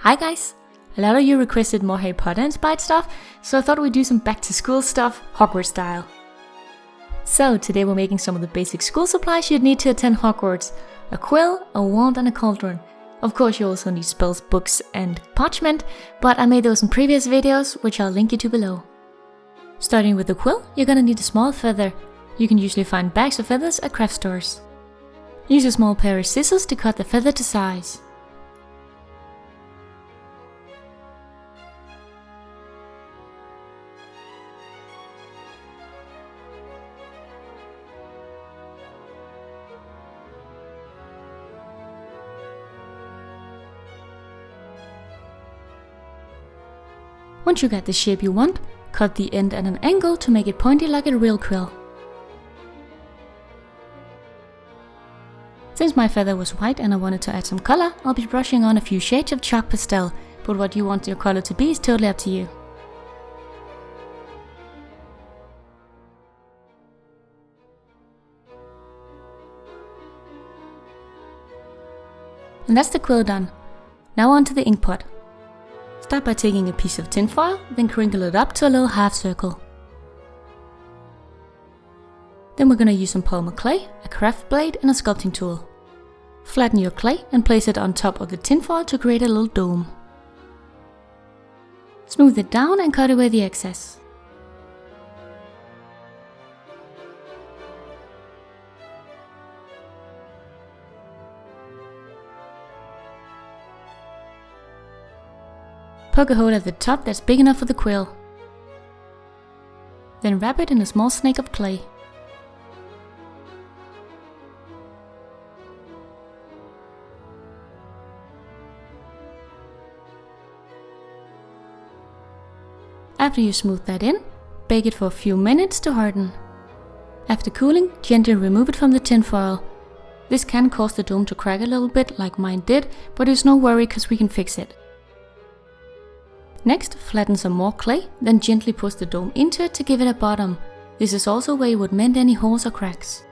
Hi guys! A lot of you requested more Harry Potter inspired stuff, so I thought we'd do some back to school stuff, Hogwarts style. So today we're making some of the basic school supplies you'd need to attend Hogwarts. A quill, a wand and a cauldron. Of course you also need spells, books and parchment, but I made those in previous videos, which I'll link you to below. Starting with the quill, you're gonna need a small feather. You can usually find bags of feathers at craft stores. Use a small pair of scissors to cut the feather to size. Once you get the shape you want, cut the end at an angle to make it pointy like a real quill. Since my feather was white and I wanted to add some color, I'll be brushing on a few shades of chalk pastel, but what you want your color to be is totally up to you. And that's the quill done. Now on to the ink pot. Start by taking a piece of tin foil, then crinkle it up to a little half circle. Then we're gonna use some polymer clay, a craft blade and a sculpting tool. Flatten your clay and place it on top of the tin foil to create a little dome. Smooth it down and cut away the excess. Poke a hole at the top that's big enough for the quill. Then wrap it in a small snake of clay. After you smooth that in, bake it for a few minutes to harden. After cooling, gently remove it from the tin foil. This can cause the dome to crack a little bit like mine did, but it's no worry because we can fix it. Next, flatten some more clay, then gently push the dome into it to give it a bottom. This is also where you would mend any holes or cracks.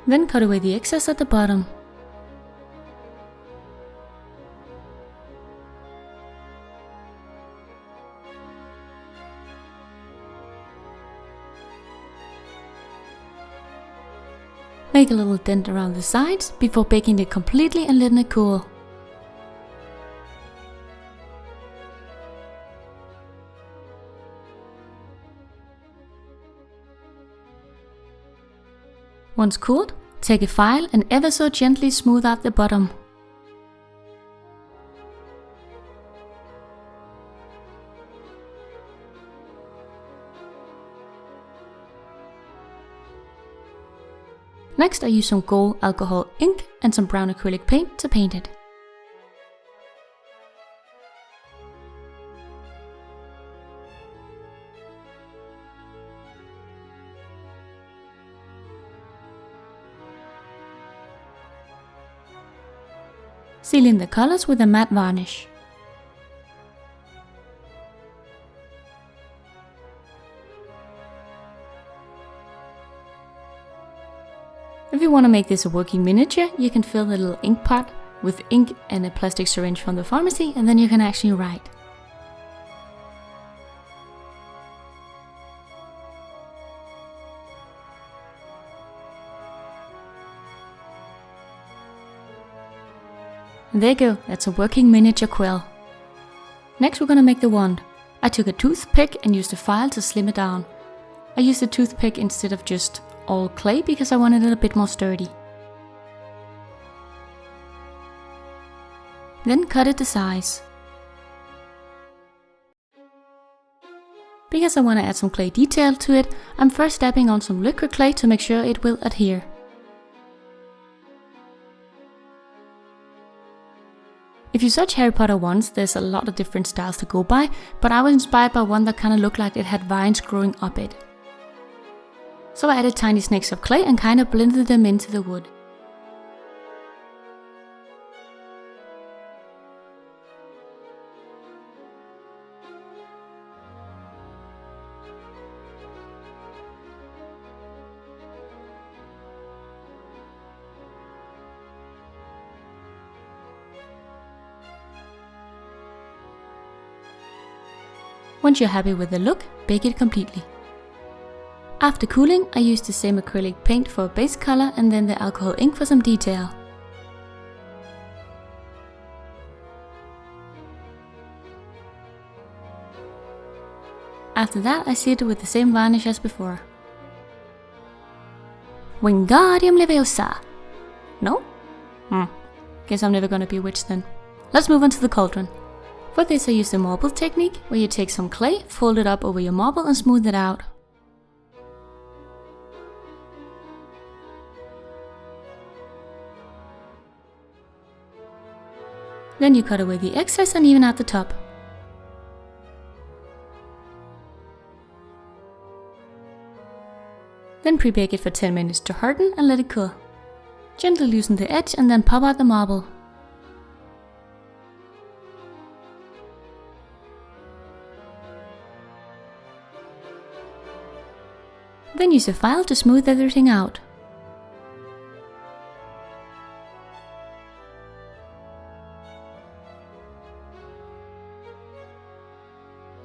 Then cut away the excess at the bottom. Make a little dent around the sides before baking it completely and letting it cool. Once cooled, take a file and ever so gently smooth out the bottom. Next I use some gold alcohol ink and some brown acrylic paint to paint it. Seal in the colors with a matte varnish. If you want to make this a working miniature, you can fill the little ink pot with ink and a plastic syringe from the pharmacy, and then you can actually write. And there you go, that's a working miniature quill. Next we're gonna make the wand. I took a toothpick and used a file to slim it down. I used a toothpick instead of just all clay because I wanted it a bit more sturdy. Then cut it to size. Because I want to add some clay detail to it, I'm first dabbing on some liquid clay to make sure it will adhere. If you search Harry Potter wands, there's a lot of different styles to go by, but I was inspired by one that kinda looked like it had vines growing up it. So I added tiny snakes of clay and kinda blended them into the wood. Once you're happy with the look, bake it completely. After cooling, I used the same acrylic paint for a base color and then the alcohol ink for some detail. After that, I sealed it with the same varnish as before. Wingardium Leviosa! No? Guess I'm never gonna be a witch then. Let's move on to the cauldron. For this I use the marble technique, where you take some clay, fold it up over your marble and smooth it out. Then you cut away the excess and even out the top. Then pre-bake it for 10 minutes to harden and let it cool. Gently loosen the edge and then pop out the marble. Then use a file to smooth everything out.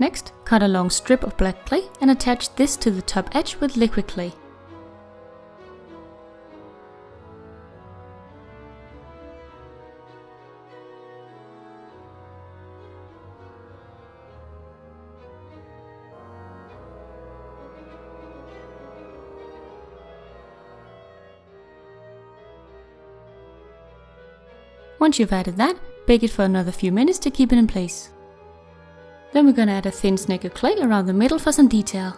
Next, cut a long strip of black clay and attach this to the top edge with liquid clay. Once you've added that, bake it for another few minutes to keep it in place. Then we're gonna add a thin snake of clay around the middle for some detail.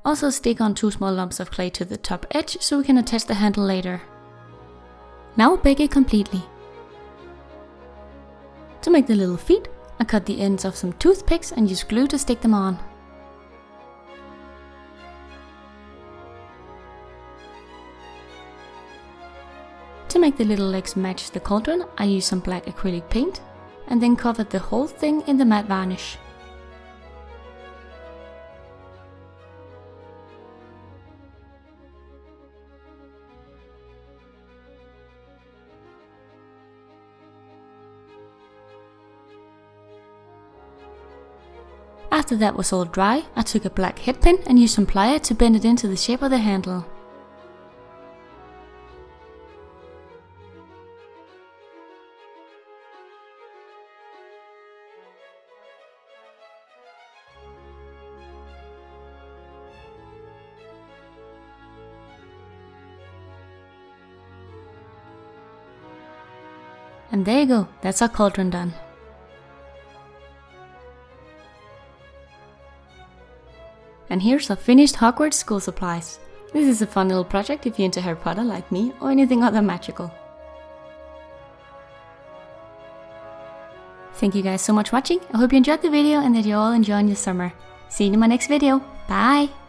Also stick on 2 small lumps of clay to the top edge so we can attach the handle later. Now bake it completely. To make the little feet, I cut the ends of some toothpicks and use glue to stick them on. To make the little legs match the cauldron, I use some black acrylic paint and then covered the whole thing in the matte varnish. After that was all dry, I took a black headpin and used some plier to bend it into the shape of the handle. And there you go, that's our cauldron done. And here's our finished Hogwarts school supplies. This is a fun little project if you're into Harry Potter like me or anything other magical. Thank you guys so much for watching. I hope you enjoyed the video and that you're all enjoying your summer. See you in my next video. Bye!